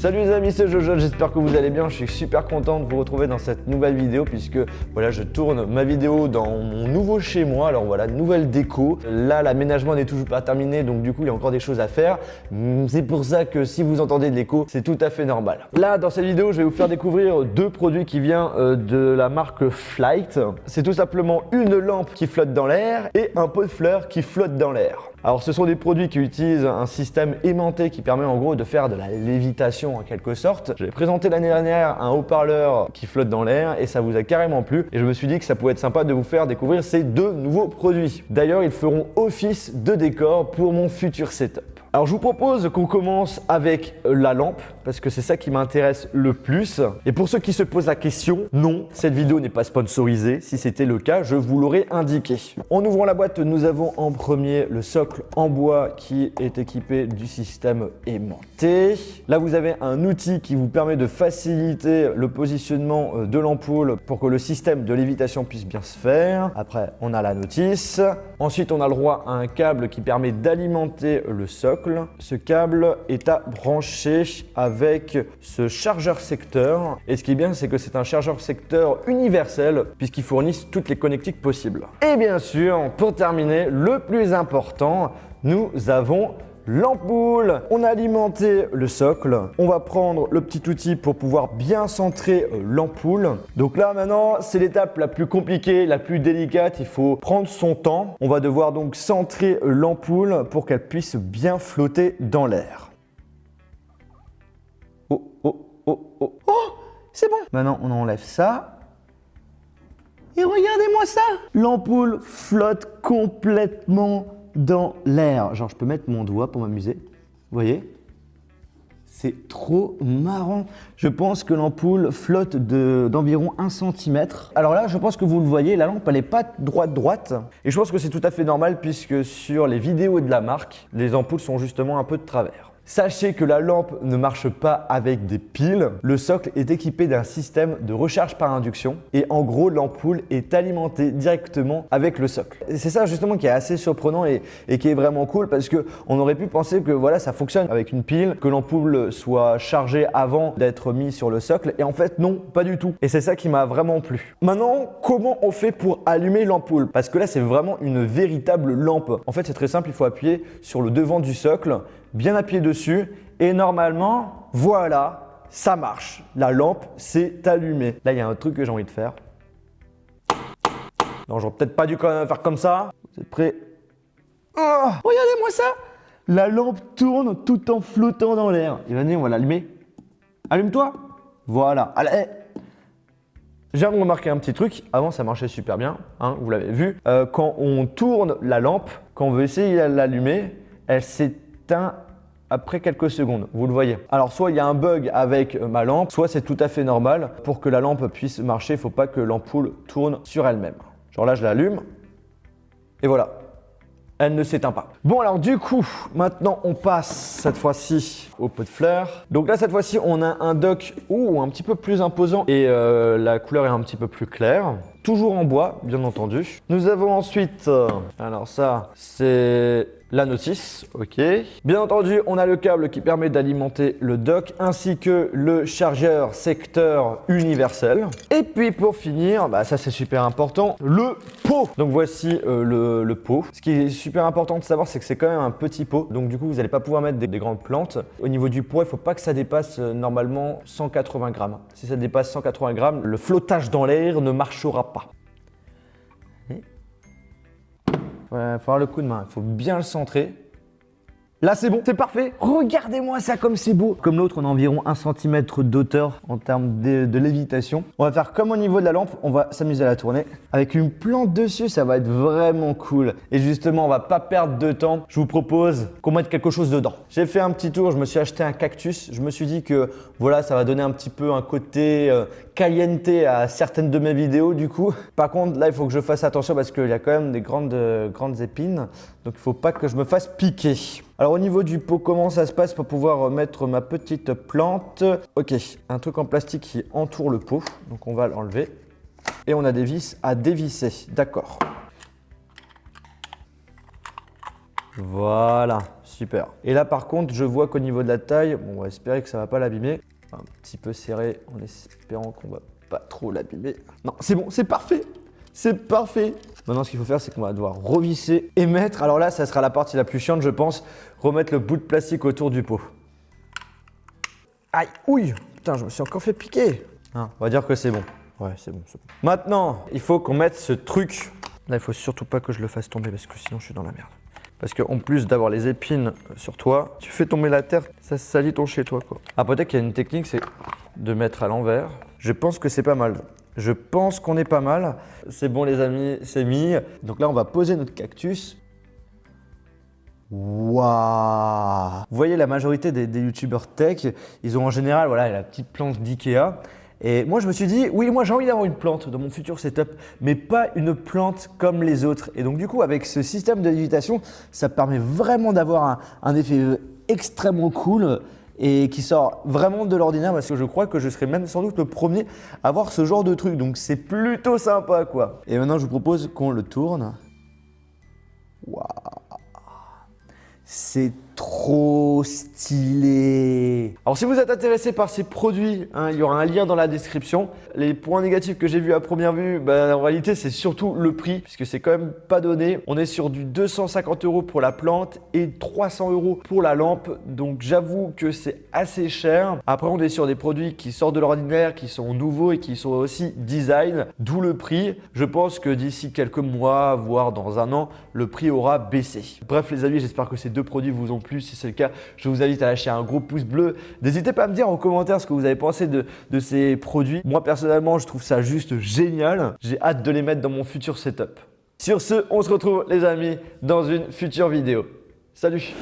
Salut les amis, c'est Jojo, j'espère que vous allez bien. Je suis super content de vous retrouver dans cette nouvelle vidéo puisque voilà, je tourne ma vidéo dans mon nouveau chez moi. Alors voilà, nouvelle déco. Là, l'aménagement n'est toujours pas terminé, donc du coup, il y a encore des choses à faire. C'est pour ça que si vous entendez de l'écho, c'est tout à fait normal. Là, dans cette vidéo, je vais vous faire découvrir deux produits qui viennent de la marque Flight. C'est tout simplement une lampe qui flotte dans l'air et un pot de fleurs qui flotte dans l'air. Alors ce sont des produits qui utilisent un système aimanté qui permet en gros de faire de la lévitation en quelque sorte. J'avais présenté l'année dernière un haut-parleur qui flotte dans l'air et ça vous a carrément plu. Et je me suis dit que ça pouvait être sympa de vous faire découvrir ces deux nouveaux produits. D'ailleurs, ils feront office de décor pour mon futur setup. Alors je vous propose qu'on commence avec la lampe parce que c'est ça qui m'intéresse le plus. Et pour ceux qui se posent la question, non, cette vidéo n'est pas sponsorisée. Si c'était le cas, je vous l'aurais indiqué. En ouvrant la boîte, nous avons en premier le socle en bois qui est équipé du système aimanté. Là, vous avez un outil qui vous permet de faciliter le positionnement de l'ampoule pour que le système de lévitation puisse bien se faire. Après, on a la notice. Ensuite, on a le droit à un câble qui permet d'alimenter le socle. Ce câble est à brancher avec ce chargeur secteur. Et ce qui est bien, c'est que c'est un chargeur secteur universel puisqu'il fournit toutes les connectiques possibles. Et bien sûr, pour terminer, le plus important, nous avons l'ampoule. On a alimenté le socle. On va prendre le petit outil pour pouvoir bien centrer l'ampoule. Donc là maintenant, c'est l'étape la plus compliquée, la plus délicate. Il faut prendre son temps. On va devoir donc centrer l'ampoule pour qu'elle puisse bien flotter dans l'air. Oh, oh, oh, oh. Oh, c'est bon. Maintenant, on enlève ça. Et regardez-moi ça. L'ampoule flotte complètement dans l'air. Genre, je peux mettre mon doigt pour m'amuser. Vous voyez? C'est trop marrant. Je pense que l'ampoule flotte d'environ 1 cm. Alors là, je pense que vous le voyez, la lampe, elle n'est pas droite. Et je pense que c'est tout à fait normal puisque sur les vidéos de la marque, les ampoules sont justement un peu de travers. Sachez que la lampe ne marche pas avec des piles. Le socle est équipé d'un système de recharge par induction et en gros l'ampoule est alimentée directement avec le socle. C'est ça justement qui est assez surprenant et qui est vraiment cool parce que on aurait pu penser que voilà ça fonctionne avec une pile, que l'ampoule soit chargée avant d'être mise sur le socle et en fait non, pas du tout. Et c'est ça qui m'a vraiment plu. Maintenant, comment on fait pour allumer l'ampoule? Parce que là c'est vraiment une véritable lampe. En fait c'est très simple, il faut appuyer sur le devant du socle, bien appuyer dessus et normalement, voilà, ça marche. La lampe s'est allumée. Là, il y a un truc que j'ai envie de faire. Non, j'aurais peut-être pas dû faire comme ça. Vous êtes prêts? Oh, regardez-moi ça! La lampe tourne tout en flottant dans l'air. Et venez, on va l'allumer. Allume-toi! Voilà. Allez. Je viens de remarquer un petit truc. Avant, ça marchait super bien. Hein, vous l'avez vu. Quand on tourne la lampe, quand on veut essayer de l'allumer, elle s'éteint après quelques secondes, vous le voyez. Alors soit il y a un bug avec ma lampe, soit c'est tout à fait normal. Pour que la lampe puisse marcher, il ne faut pas que l'ampoule tourne sur elle-même. Genre là, je l'allume et voilà, elle ne s'éteint pas. Bon alors du coup, maintenant on passe cette fois-ci au pot de fleurs. Donc là cette fois-ci, on a un dock un petit peu plus imposant et la couleur est un petit peu plus claire. Toujours en bois, bien entendu. Nous avons ensuite, alors ça, c'est la notice, ok. Bien entendu, on a le câble qui permet d'alimenter le dock ainsi que le chargeur secteur universel. Et puis pour finir, ça c'est super important, le pot. Donc voici le pot. Ce qui est super important de savoir, c'est que c'est quand même un petit pot. Donc du coup, vous n'allez pas pouvoir mettre des grandes plantes. Au niveau du poids, il ne faut pas que ça dépasse normalement 180 grammes. Si ça dépasse 180 grammes, le flottage dans l'air ne marchera pas. Il va falloir le coup de main, il faut bien le centrer. Là c'est bon, c'est parfait. Regardez-moi ça comme c'est beau. Comme l'autre, on a environ 1 cm d'auteur en termes de lévitation. On va faire comme au niveau de la lampe, on va s'amuser à la tourner. Avec une plante dessus, ça va être vraiment cool. Et justement, on va pas perdre de temps. Je vous propose qu'on mette quelque chose dedans. J'ai fait un petit tour, je me suis acheté un cactus. Je me suis dit que voilà, ça va donner un petit peu un côté caliente à certaines de mes vidéos du coup. Par contre, là, il faut que je fasse attention parce qu'il y a quand même des grandes épines. Donc, il ne faut pas que je me fasse piquer. Alors, au niveau du pot, comment ça se passe pour pouvoir mettre ma petite plante? Ok, un truc en plastique qui entoure le pot. Donc, on va l'enlever. Et on a des vis à dévisser. D'accord. Voilà, super. Et là par contre, je vois qu'au niveau de la taille, bon, on va espérer que ça va pas l'abîmer. Un petit peu serré en espérant qu'on va pas trop l'abîmer. Non, c'est bon, c'est parfait. C'est parfait. Maintenant, ce qu'il faut faire, c'est qu'on va devoir revisser et mettre. Alors là, ça sera la partie la plus chiante, je pense. Remettre le bout de plastique autour du pot. Aïe, ouille. Putain, je me suis encore fait piquer. On va dire que c'est bon. Ouais, c'est bon, c'est bon. Maintenant, il faut qu'on mette ce truc. Là, il faut surtout pas que je le fasse tomber parce que sinon, je suis dans la merde. Parce qu'en plus d'avoir les épines sur toi, tu fais tomber la terre, ça salit ton chez toi, quoi. Ah, peut-être qu'il y a une technique, c'est de mettre à l'envers. Je pense que c'est pas mal. Je pense qu'on est pas mal. C'est bon les amis, c'est mis. Donc là, on va poser notre cactus. Waouh! Vous voyez, la majorité des youtubeurs tech, ils ont en général voilà, la petite plante d'Ikea. Et moi, je me suis dit, oui, moi j'ai envie d'avoir une plante dans mon futur setup, mais pas une plante comme les autres. Et donc du coup, avec ce système de lévitation, ça permet vraiment d'avoir un effet extrêmement cool et qui sort vraiment de l'ordinaire parce que je crois que je serai même sans doute le premier à avoir ce genre de truc. Donc c'est plutôt sympa quoi. Et maintenant, je vous propose qu'on le tourne. Waouh! C'est trop stylé. Alors si vous êtes intéressé par ces produits, il y aura un lien dans la description. Les points négatifs que j'ai vus à première vue, en réalité c'est surtout le prix puisque c'est quand même pas donné. On est sur du 250 € pour la plante et 300 € pour la lampe. Donc j'avoue que c'est assez cher. Après on est sur des produits qui sortent de l'ordinaire, qui sont nouveaux et qui sont aussi design, d'où le prix. Je pense que d'ici quelques mois, voire dans un an, le prix aura baissé. Bref les amis, j'espère que ces deux produits vous ont plu. Si c'est le cas, je vous invite à lâcher un gros pouce bleu. N'hésitez pas à me dire en commentaire ce que vous avez pensé de ces produits. Moi personnellement, je trouve ça juste génial. J'ai hâte de les mettre dans mon futur setup. Sur ce, on se retrouve les amis dans une future vidéo. Salut!